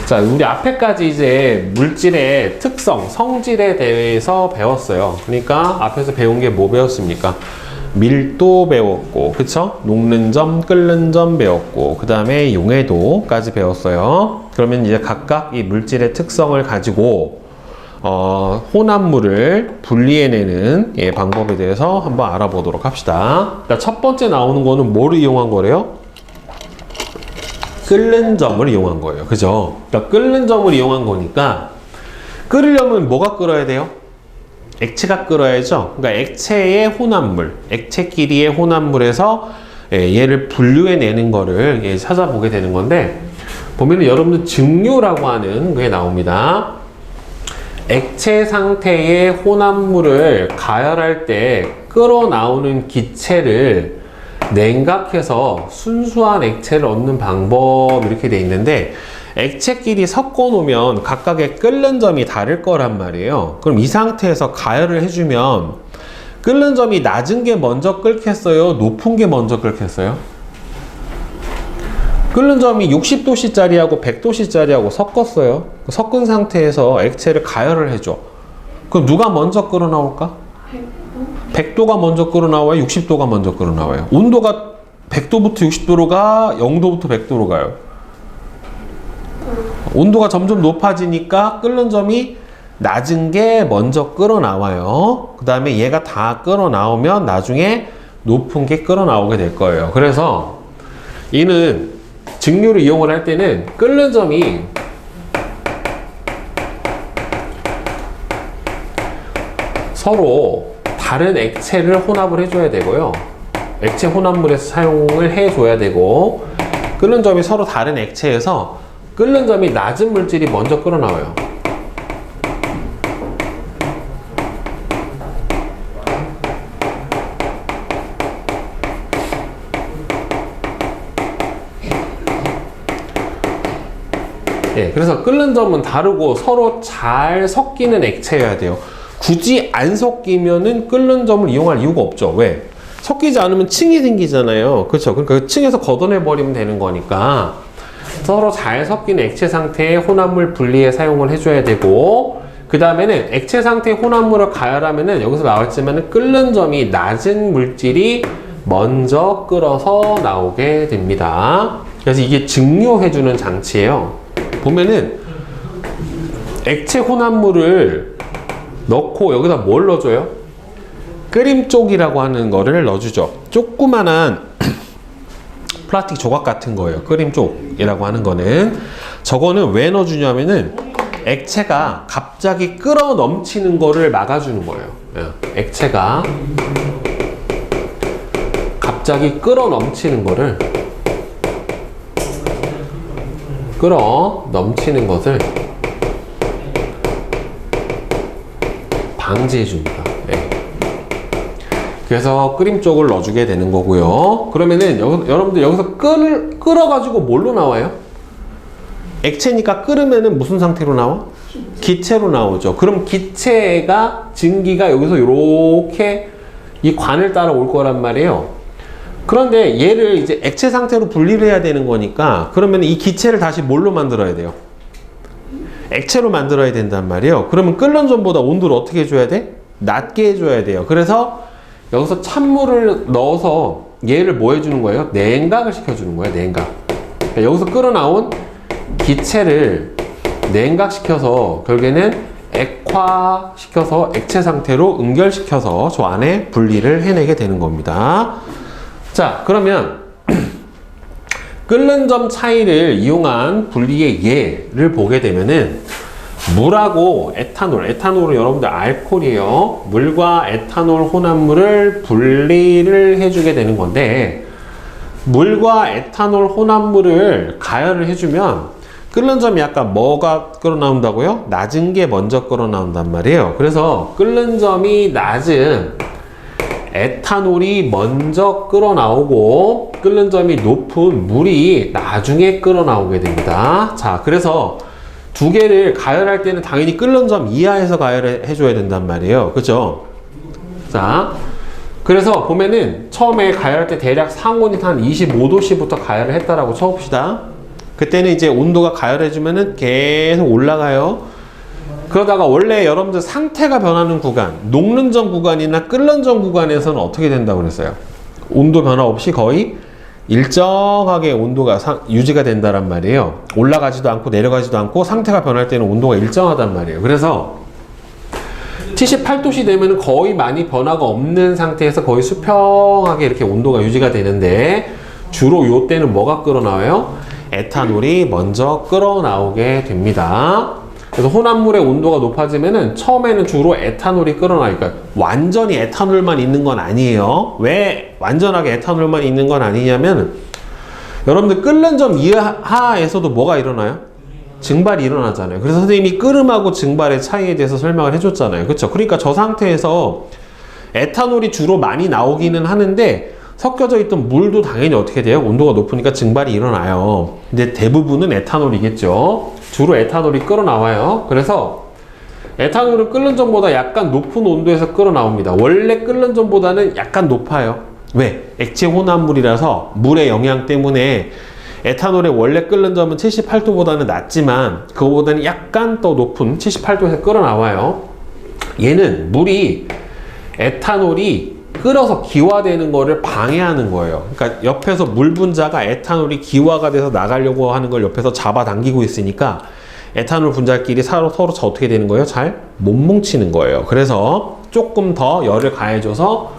자, 우리 앞에까지 이제 물질의 특성, 성질에 대해서 배웠어요. 그러니까 앞에서 배운 게 뭐 배웠습니까? 밀도 배웠고, 그쵸? 녹는 점, 끓는 점 배웠고, 그 다음에 용해도까지 배웠어요. 그러면 이제 각각 이 물질의 특성을 가지고 혼합물을 분리해내는 방법에 대해서 한번 알아보도록 합시다. 그러니까 첫 번째 나오는 거는 뭐를 이용한 거래요? 끓는 점을 이용한 거예요. 그죠? 그러니까 끓는 점을 이용한 거니까 끓으려면 뭐가 끓어야 돼요? 액체가 끓어야죠. 그러니까 액체의 혼합물, 액체끼리의 혼합물에서 얘를 분류해내는 거를 찾아보게 되는 건데, 보면은 여러분들 증류라고 하는 게 나옵니다. 액체 상태의 혼합물을 가열할 때 끓어 나오는 기체를 냉각해서 순수한 액체를 얻는 방법, 이렇게 돼 있는데, 액체끼리 섞어 놓으면 각각의 끓는 점이 다를 거란 말이에요. 그럼 이 상태에서 가열을 해주면 끓는 점이 낮은 게 먼저 끓겠어요? 높은 게 먼저 끓겠어요? 끓는 점이 60도씨짜리하고 100도씨짜리하고 섞었어요. 섞은 상태에서 액체를 가열을 해줘. 그럼 누가 먼저 끓어 나올까? 100도가 먼저 끓어 나와요? 60도가 먼저 끓어 나와요? 온도가 100도부터 60도로 가? 0도부터 100도로 가요? 온도가 점점 높아지니까 끓는 점이 낮은 게 먼저 끓어 나와요. 그 다음에 얘가 다 끓어 나오면 나중에 높은 게 끓어 나오게 될 거예요. 그래서 이는 증류를 이용을 할 때는 끓는 점이 서로 다른 액체를 혼합을 해줘야 되고요. 액체 혼합물에서 사용을 해줘야 되고, 끓는 점이 서로 다른 액체에서 끓는 점이 낮은 물질이 먼저 끓어 나와요. 그래서 끓는 점은 다르고 서로 잘 섞이는 액체여야 돼요. 굳이 안 섞이면은 끓는 점을 이용할 이유가 없죠. 왜? 섞이지 않으면 층이 생기잖아요. 그렇죠? 그러니까 그 층에서 걷어내 버리면 되는 거니까 서로 잘 섞인 액체 상태의 혼합물 분리에 사용을 해줘야 되고, 그 다음에는 액체 상태의 혼합물을 가열하면은 여기서 나왔지만은 끓는 점이 낮은 물질이 먼저 끓어서 나오게 됩니다. 그래서 이게 증류해주는 장치예요. 보면은 액체 혼합물을 넣고 여기다 뭘 넣어줘요? 끓임쪽이라고 하는 거를 넣어주죠. 조그만한 플라스틱 조각 같은 거예요. 끓임쪽이라고 하는 거는. 저거는 왜 넣어주냐면은 액체가 갑자기 끓어 넘치는 거를 막아주는 거예요. 액체가 갑자기 끓어 넘치는 거를, 끓어 넘치는 것을 방지해 줍니다. 그래서 끓임 쪽을 넣어주게 되는 거고요. 그러면은 여러분들 여기서 끓어가지고 뭘로 나와요? 액체니까 끓으면은 무슨 상태로 나와? 기체로 나오죠. 그럼 기체가, 증기가 여기서 이렇게 이 관을 따라 올 거란 말이에요. 그런데 얘를 이제 액체 상태로 분리를 해야 되는 거니까, 그러면 이 기체를 다시 뭘로 만들어야 돼요? 액체로 만들어야 된단 말이에요. 그러면 끓는 점보다 온도를 어떻게 해줘야 돼? 낮게 해줘야 돼요. 그래서 여기서 찬물을 넣어서 얘를 뭐 해주는 거예요? 냉각을 시켜주는 거예요. 냉각. 그러니까 여기서 끓어 나온 기체를 냉각시켜서 결국에는 액화시켜서 액체 상태로 응결시켜서 저 안에 분리를 해내게 되는 겁니다. 자, 그러면 끓는 점 차이를 이용한 분리의 예를 보게 되면은 물하고 에탄올은 여러분들 알코올이에요. 물과 에탄올 혼합물을 분리를 해주게 되는 건데, 물과 에탄올 혼합물을 가열을 해주면 끓는 점이 아까 뭐가 끓어 나온다고요? 낮은 게 먼저 끓어 나온단 말이에요. 그래서 끓는 점이 낮은 에탄올이 먼저 끓어 나오고 끓는 점이 높은 물이 나중에 끓어 나오게 됩니다. 자, 그래서 두 개를 가열할 때는 당연히 끓는 점 이하에서 가열을 해줘야 된단 말이에요. 그죠? 자, 그래서 보면은 처음에 가열할 때 대략 상온이 한 25도씨부터 가열을 했다라고 쳐봅시다. 그때는 이제 온도가 가열해지면은 계속 올라가요. 그러다가 원래 여러분들 상태가 변하는 구간, 녹는 전 구간이나 끓는 전 구간에서는 어떻게 된다고 그랬어요? 온도 변화 없이 거의 일정하게 온도가 유지가 된다란 말이에요. 올라가지도 않고 내려가지도 않고 상태가 변할 때는 온도가 일정하단 말이에요. 그래서 78도씨 되면 거의 많이 변화가 없는 상태에서 거의 수평하게 이렇게 온도가 유지가 되는데, 주로 이때는 뭐가 끓어나와요? 에탄올이 먼저 끓어나오게 됩니다. 그래서 혼합물의 온도가 높아지면은 처음에는 주로 에탄올이 끓어나니까 완전히 에탄올만 있는 건 아니에요. 왜 완전하게 에탄올만 있는 건 아니냐면, 여러분들 끓는 점 이하에서도 뭐가 일어나요? 증발이 일어나잖아요. 그래서 선생님이 끓음하고 증발의 차이에 대해서 설명을 해줬잖아요. 그렇죠? 그러니까 저 상태에서 에탄올이 주로 많이 나오기는 하는데, 섞여져 있던 물도 당연히 어떻게 돼요? 온도가 높으니까 증발이 일어나요. 근데 대부분은 에탄올이겠죠. 주로 에탄올이 끓어나와요. 그래서 에탄올은 끓는 전보다 약간 높은 온도에서 끓어나옵니다. 원래 끓는 전보다는 약간 높아요. 왜? 액체 혼합물이라서 물의 영향 때문에 에탄올의 원래 끓는 점은 78도보다는 낮지만 그거보다는 약간 더 높은 78도에서 끓어나와요. 얘는 물이 에탄올이 끓어서 기화되는 거를 방해하는 거예요. 그러니까 옆에서 물 분자가 에탄올이 기화가 돼서 나가려고 하는 걸 옆에서 잡아당기고 있으니까 에탄올 분자끼리 서로 어떻게 되는 거예요? 잘 못 뭉치는 거예요. 그래서 조금 더 열을 가해줘서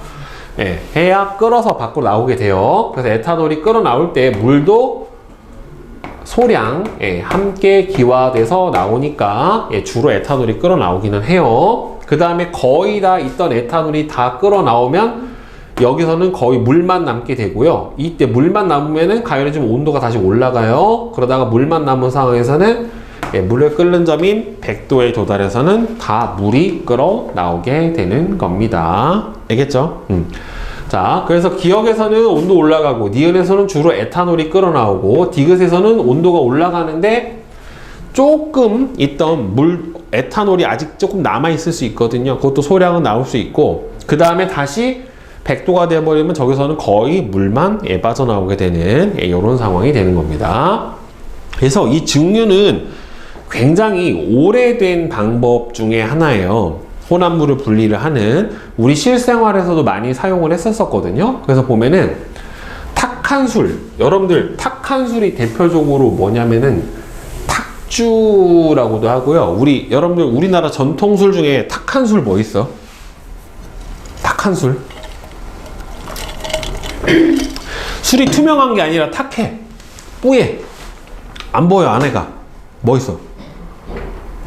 해야 끓어서 밖으로 나오게 돼요. 그래서 에탄올이 끓어 나올 때 물도 소량 함께 기화돼서 나오니까 주로 에탄올이 끓어 나오기는 해요. 그 다음에 거의 다 있던 에탄올이 다 끓어 나오면 여기서는 거의 물만 남게 되고요. 이때 물만 남으면은 가열해지면 온도가 다시 올라가요. 그러다가 물만 남은 상황에서는 물을 끓는 점인 100도에 도달해서는 다 물이 끓어 나오게 되는 겁니다. 알겠죠? 자, 그래서 기역에서는 온도 올라가고 니은에서는 주로 에탄올이 끓어 나오고 디귿에서는 온도가 올라가는데 조금 있던 에탄올이 아직 조금 남아있을 수 있거든요. 그것도 소량은 나올 수 있고, 그 다음에 다시 100도가 되어버리면 저기서는 거의 물만 빠져나오게 되는 이런 상황이 되는 겁니다. 그래서 이 증류는 굉장히 오래된 방법 중에 하나예요. 혼합물을 분리를 하는, 우리 실생활에서도 많이 사용을 했었거든요. 그래서 보면은 탁한 술, 여러분들 탁한 술이 대표적으로 뭐냐면은 탁주라고도 하고요. 여러분들 우리나라 전통술 중에 탁한 술 뭐 있어? 탁한 술? 술이 투명한 게 아니라 탁해, 뽀얘, 안 보여. 안에가 뭐 있어?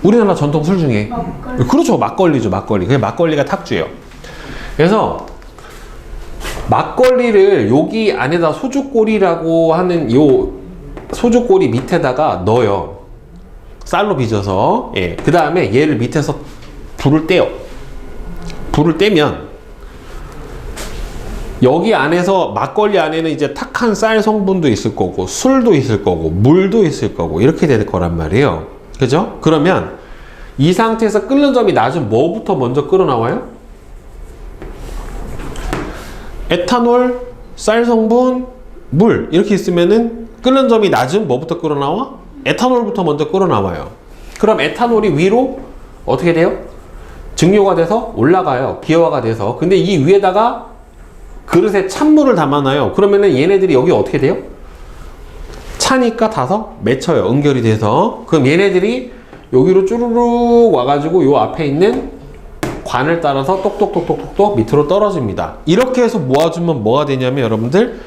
우리나라 전통 술 중에 막걸리. 그렇죠, 막걸리죠. 막걸리. 그게 막걸리가 탁주예요. 그래서 막걸리를 여기 안에다 소주꼬리라고 하는 요 소주꼬리 밑에다가 넣어요. 쌀로 빚어서. 그 다음에 얘를 밑에서 불을 떼요. 불을 떼면 여기 안에서 막걸리 안에는 이제 탁한 쌀 성분도 있을 거고 술도 있을 거고 물도 있을 거고 이렇게 될 거란 말이에요. 그죠? 그러면 이 상태에서 끓는 점이 낮은 뭐부터 먼저 끓어 나와요? 에탄올, 쌀 성분, 물 이렇게 있으면은 끓는 점이 낮은 뭐부터 끓어 나와? 에탄올부터 먼저 끓어 나와요. 그럼 에탄올이 위로 어떻게 돼요? 증류가 돼서 올라가요. 기화가 돼서. 근데 이 위에다가 그릇에 찬물을 담아놔요. 그러면은 얘네들이 여기 어떻게 돼요? 차니까 다서 맺혀요. 응결이 돼서. 그럼 얘네들이 여기로 쭈루룩 와가지고 요 앞에 있는 관을 따라서 똑똑똑똑똑 밑으로 떨어집니다. 이렇게 해서 모아주면 뭐가 되냐면 여러분들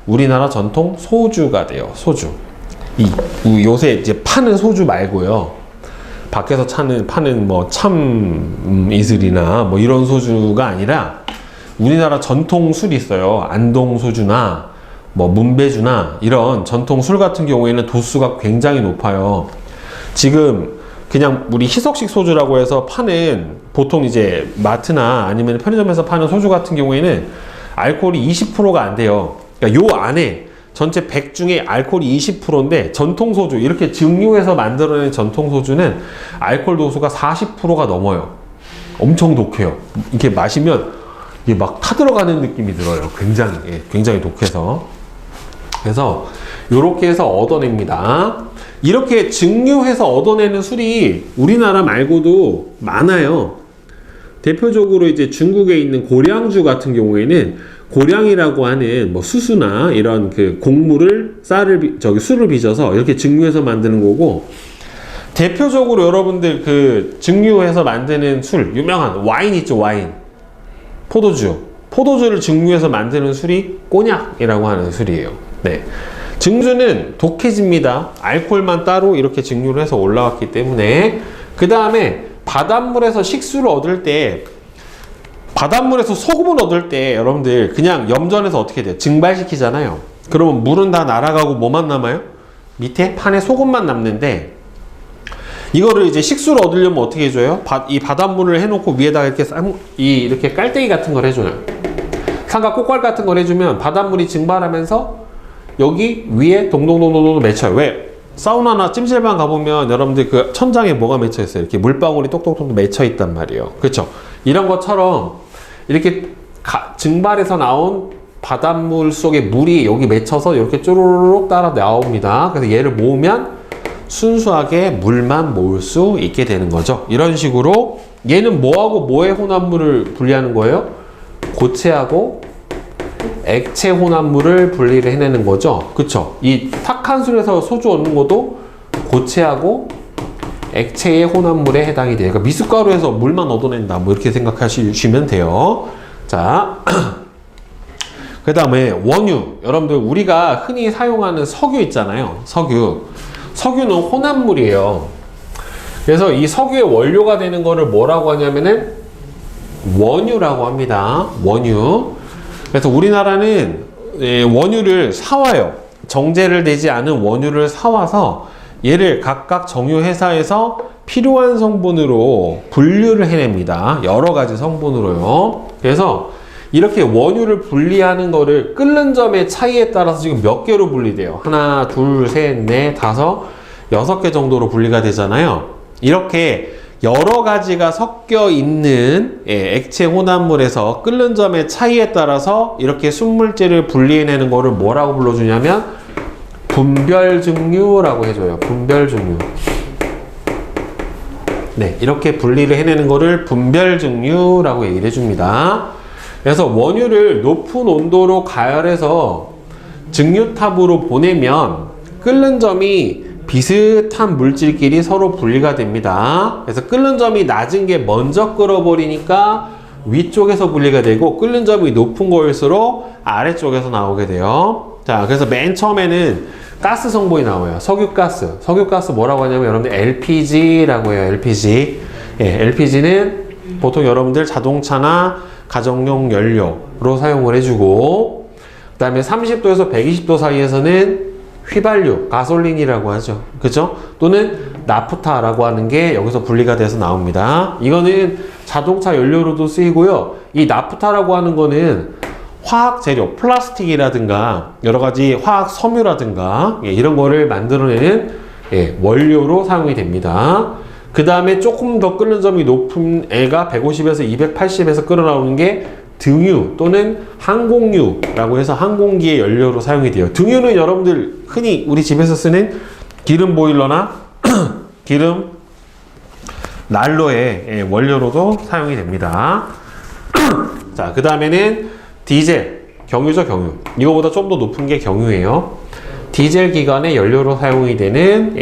우리나라 전통 소주가 돼요. 소주. 요새 이제 파는 소주 말고요. 밖에서 파는 뭐 참 이슬이나 뭐 이런 소주가 아니라 우리나라 전통 술이 있어요. 안동 소주나 뭐 문배주나 이런 전통 술 같은 경우에는 도수가 굉장히 높아요. 지금 그냥 우리 희석식 소주라고 해서 파는 보통 이제 마트나 아니면 편의점에서 파는 소주 같은 경우에는 알코올이 20%가 안 돼요. 그러니까 요 안에 전체 100 중에 알코올이 20%인데 전통 소주 이렇게 증류해서 만들어낸 전통 소주는 알코올 도수가 40%가 넘어요. 엄청 독해요. 이렇게 마시면 이게 막 타들어가는 느낌이 들어요. 굉장히 독해서. 그래서 이렇게 해서 얻어냅니다. 이렇게 증류해서 얻어내는 술이 우리나라 말고도 많아요. 대표적으로 이제 중국에 있는 고량주 같은 경우에는 고량이라고 하는 뭐 수수나 이런 그 곡물을 술을 빚어서 이렇게 증류해서 만드는 거고, 대표적으로 여러분들 그 증류해서 만드는 술 유명한 와인 있죠. 와인, 포도주를 증류해서 만드는 술이 꼬냑이라고 하는 술이에요. 네. 증류는 독해집니다. 알코올만 따로 이렇게 증류를 해서 올라왔기 때문에. 그 다음에 바닷물에서 식수를 얻을 때, 바닷물에서 소금을 얻을 때 여러분들 그냥 염전해서 어떻게 돼요? 증발시키잖아요. 그러면 물은 다 날아가고 뭐만 남아요? 밑에 판에 소금만 남는데, 이거를 이제 식수를 얻으려면 어떻게 해줘요? 이 바닷물을 해놓고 위에다가 이렇게 이렇게 깔때기 같은 걸 해줘요. 삼각 꽃갈 같은 걸 해주면 바닷물이 증발하면서 여기 위에 동동동동동 맺혀요. 왜? 사우나나 찜질방 가보면 여러분들 그 천장에 뭐가 맺혀 있어요? 이렇게 물방울이 똑똑똑 맺혀 있단 말이에요. 그렇죠? 이런 것처럼 이렇게 증발해서 나온 바닷물 속에 물이 여기 맺혀서 이렇게 쪼르륵 따라 나옵니다. 그래서 얘를 모으면 순수하게 물만 모을 수 있게 되는 거죠. 이런 식으로 얘는 뭐하고 뭐의 혼합물을 분리하는 거예요? 고체하고 액체 혼합물을 분리를 해내는 거죠. 그쵸? 이 탁한 술에서 소주 얻는 것도 고체하고 액체의 혼합물에 해당이 돼요. 그러니까 미숫가루에서 물만 얻어낸다, 뭐 이렇게 생각하시면 돼요. 자, 그 다음에 원유. 여러분들 우리가 흔히 사용하는 석유 있잖아요. 석유는 혼합물이에요. 그래서 이 석유의 원료가 되는 거를 뭐라고 하냐면은 원유라고 합니다. 원유. 그래서 우리나라는 원유를 사와요. 정제를 되지 않은 원유를 사와서 얘를 각각 정유회사에서 필요한 성분으로 분류를 해냅니다. 여러 가지 성분으로요. 그래서 이렇게 원유를 분리하는 거를 끓는 점의 차이에 따라서 지금 몇 개로 분리돼요? 하나, 둘, 셋, 넷, 다섯, 6개 정도로 분리가 되잖아요. 이렇게 여러 가지가 섞여 있는 액체 혼합물에서 끓는 점의 차이에 따라서 이렇게 순물질을 분리해내는 거를 뭐라고 불러주냐면 분별증류라고 해줘요. 분별증류. 네, 이렇게 분리를 해내는 거를 분별증류라고 얘기를 해줍니다. 그래서 원유를 높은 온도로 가열해서 증류탑으로 보내면 끓는 점이 비슷한 물질끼리 서로 분리가 됩니다. 그래서 끓는 점이 낮은 게 먼저 끓어버리니까 위쪽에서 분리가 되고, 끓는 점이 높은 거일수록 아래쪽에서 나오게 돼요. 자, 그래서 맨 처음에는 가스 성분이 나와요. 석유가스. 석유가스 뭐라고 하냐면 여러분들 LPG라고 해요. LPG. LPG는 보통 여러분들 자동차나 가정용 연료로 사용을 해주고, 그 다음에 30도에서 120도 사이에서는 휘발유, 가솔린이라고 하죠. 그죠? 또는 나프타라고 하는 게 여기서 분리가 돼서 나옵니다. 이거는 자동차 연료로도 쓰이고요. 이 나프타라고 하는 거는 화학 재료, 플라스틱이라든가 여러 가지 화학 섬유라든가 이런 거를 만들어내는 원료로 사용이 됩니다. 그 다음에 조금 더 끓는 점이 높은 애가 150에서 280에서 끓어나오는 게 등유 또는 항공유라고 해서 항공기의 연료로 사용이 돼요. 등유는 여러분들 흔히 우리 집에서 쓰는 기름 보일러나 기름 난로의 원료로도 사용이 됩니다. 자, 그 다음에는 디젤, 경유죠, 경유. 이거보다 좀 더 높은 게 경유예요. 디젤 기관의 연료로 사용이 되는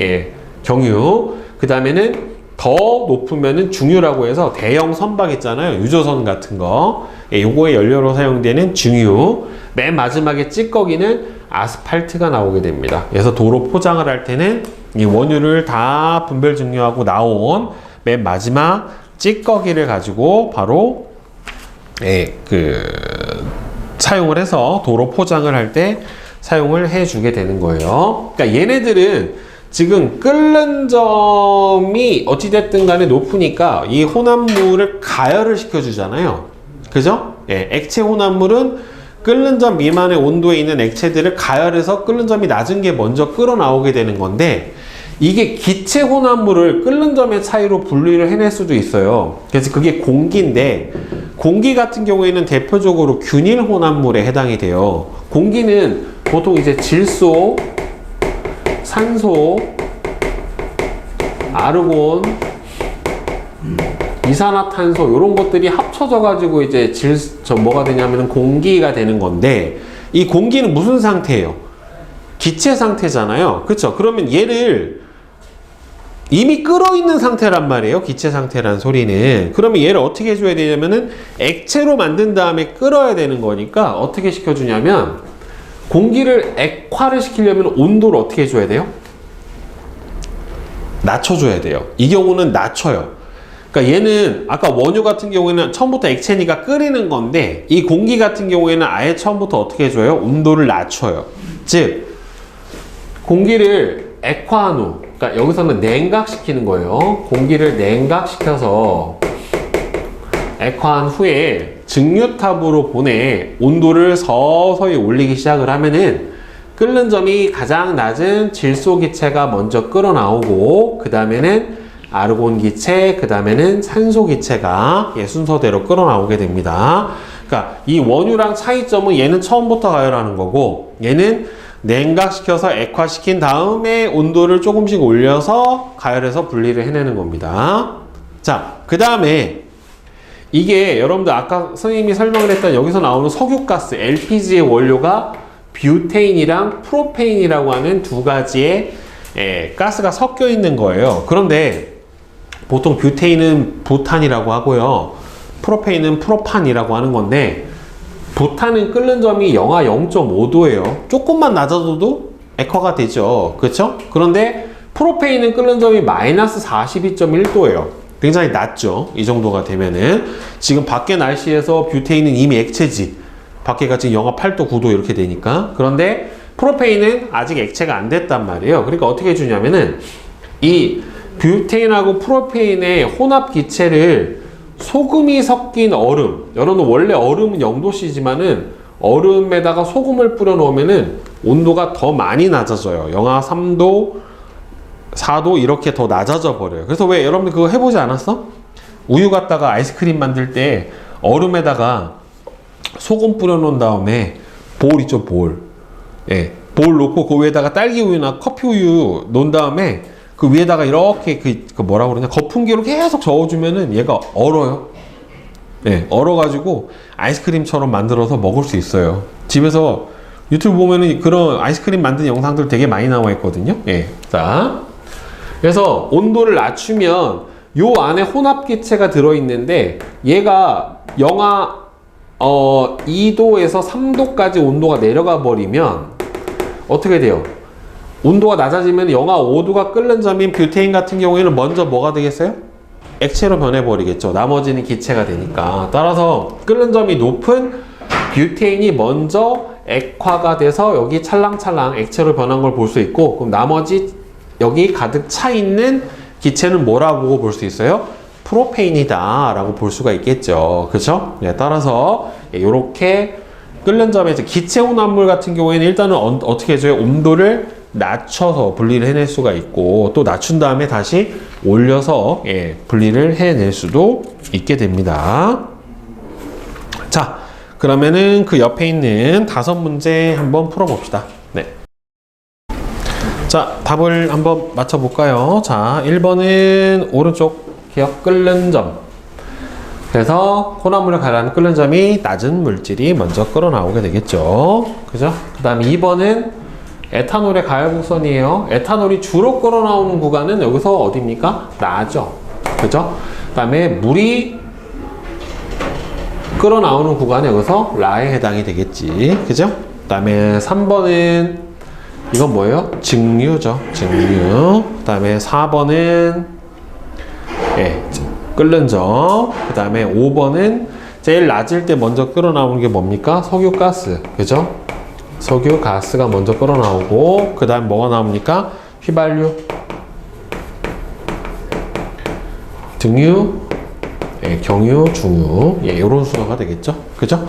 경유. 그 다음에는 더 높으면은 중유라고 해서 대형 선박 있잖아요. 유조선 같은 거. 요거의 연료로 사용되는 중유. 맨 마지막에 찌꺼기는 아스팔트가 나오게 됩니다. 그래서 도로 포장을 할 때는 이 원유를 다 분별 증류하고 나온 맨 마지막 찌꺼기를 가지고 바로 사용을 해서 도로 포장을 할 때 사용을 해주게 되는 거예요. 그러니까 얘네들은 지금 끓는 점이 어찌됐든 간에 높으니까 이 혼합물을 가열을 시켜주잖아요. 그죠? 액체 혼합물은 끓는 점 미만의 온도에 있는 액체들을 가열해서 끓는 점이 낮은 게 먼저 끓어 나오게 되는 건데, 이게 기체 혼합물을 끓는 점의 차이로 분리를 해낼 수도 있어요. 그래서 그게 공기인데, 공기 같은 경우에는 대표적으로 균일 혼합물에 해당이 돼요. 공기는 보통 이제 질소, 산소, 아르곤, 이산화탄소 이런 것들이 합쳐져 가지고 이제 뭐가 되냐면은 공기가 되는 건데, 이 공기는 무슨 상태예요? 기체 상태잖아요. 그쵸? 그러면 얘를 이미 끓어있는 상태란 말이에요. 기체 상태란 소리는. 그러면 얘를 어떻게 해줘야 되냐면은 액체로 만든 다음에 끓어야 되는 거니까 어떻게 시켜주냐면, 공기를 액화를 시키려면 온도를 어떻게 해줘야 돼요? 낮춰줘야 돼요. 이 경우는 낮춰요. 그러니까 얘는 아까 원유 같은 경우에는 처음부터 액체니까 끓이는 건데, 이 공기 같은 경우에는 아예 처음부터 어떻게 해줘요? 온도를 낮춰요. 즉 공기를 액화한 후, 그러니까 여기서는 냉각시키는 거예요. 공기를 냉각시켜서 액화한 후에 증류탑으로 보내 온도를 서서히 올리기 시작을 하면은, 끓는 점이 가장 낮은 질소 기체가 먼저 끓어 나오고, 그 다음에는 아르곤 기체, 그 다음에는 산소 기체가 순서대로 끓어 나오게 됩니다. 그러니까 이 원유랑 차이점은 얘는 처음부터 가열하는 거고, 얘는 냉각시켜서 액화시킨 다음에 온도를 조금씩 올려서 가열해서 분리를 해내는 겁니다. 자, 그 다음에 이게 여러분들 아까 선생님이 설명을 했던 여기서 나오는 석유가스, LPG의 원료가 뷰테인이랑 프로페인이라고 하는 두 가지의 가스가 섞여 있는 거예요. 그런데 보통 뷰테인은 부탄이라고 하고요, 프로페인은 프로판이라고 하는 건데, 부탄은 끓는 점이 영하 0.5도예요. 조금만 낮아져도 액화가 되죠. 그렇죠? 그런데 프로페인은 끓는 점이 마이너스 42.1도예요. 굉장히 낮죠. 이 정도가 되면은. 지금 밖에 날씨에서 뷰테인은 이미 액체지. 밖에가 지금 영하 8도, 9도 이렇게 되니까. 그런데 프로페인은 아직 액체가 안 됐단 말이에요. 그러니까 어떻게 해주냐면은, 이 뷰테인하고 프로페인의 혼합 기체를 소금이 섞인 얼음, 여러분 원래 얼음은 0도씨지만은 얼음에다가 소금을 뿌려 놓으면은 온도가 더 많이 낮아져요. 영하 3도, 4도 이렇게 더 낮아져 버려요. 그래서 왜 여러분들 그거 해보지 않았어? 우유 갖다가 아이스크림 만들 때 얼음에다가 소금 뿌려 놓은 다음에 볼 있죠, 볼. 예, 볼 놓고 그 위에다가 딸기 우유나 커피 우유 놓은 다음에 그 위에다가 이렇게 그 뭐라고 그러냐, 거품기로 계속 저어주면은 얘가 얼어요. 예, 얼어가지고 아이스크림처럼 만들어서 먹을 수 있어요. 집에서 유튜브 보면은 그런 아이스크림 만든 영상들 되게 많이 나와 있거든요. 예, 자, 그래서 온도를 낮추면 요 안에 혼합기체가 들어있는데, 얘가 영하 2도에서 3도까지 온도가 내려가 버리면 어떻게 돼요? 온도가 낮아지면 영하 5도가 끓는 점인 뷰테인 같은 경우에는 먼저 뭐가 되겠어요? 액체로 변해버리겠죠. 나머지는 기체가 되니까. 따라서 끓는 점이 높은 뷰테인이 먼저 액화가 돼서 여기 찰랑찰랑 액체로 변한 걸 볼 수 있고, 그럼 나머지 여기 가득 차 있는 기체는 뭐라고 볼 수 있어요? 프로페인이다 라고 볼 수가 있겠죠. 그렇죠? 네, 따라서 이렇게 끓는 점에 기체 혼합물 같은 경우에는 일단은 어떻게 해줘요? 온도를 낮춰서 분리를 해낼 수가 있고, 또 낮춘 다음에 다시 올려서 분리를 해낼 수도 있게 됩니다. 자, 그러면은 그 옆에 있는 5문제 한번 풀어봅시다. 네. 자, 답을 한번 맞춰볼까요? 자, 1번은 오른쪽 기억, 끓는 점. 그래서 혼합물을 가열하는 끓는 점이 낮은 물질이 먼저 끓어 나오게 되겠죠. 그죠? 그 다음에 2번은 에탄올의 가열 곡선이에요. 에탄올이 주로 끓어 나오는 구간은 여기서 어디입니까? 나죠. 그죠? 그 다음에 물이 끓어 나오는 구간이 여기서 라에 해당이 되겠지. 그죠? 그 다음에 3번은 이건 뭐예요? 증류죠. 증류. 그 다음에 4번은 끓는 점. 그 다음에 5번은 제일 낮을 때 먼저 끓어 나오는 게 뭡니까? 석유가스. 그죠? 석유가스가 먼저 끓어 나오고, 그 다음 뭐가 나옵니까? 휘발유, 등유, 경유, 중유. 이런 순서가 되겠죠. 그죠?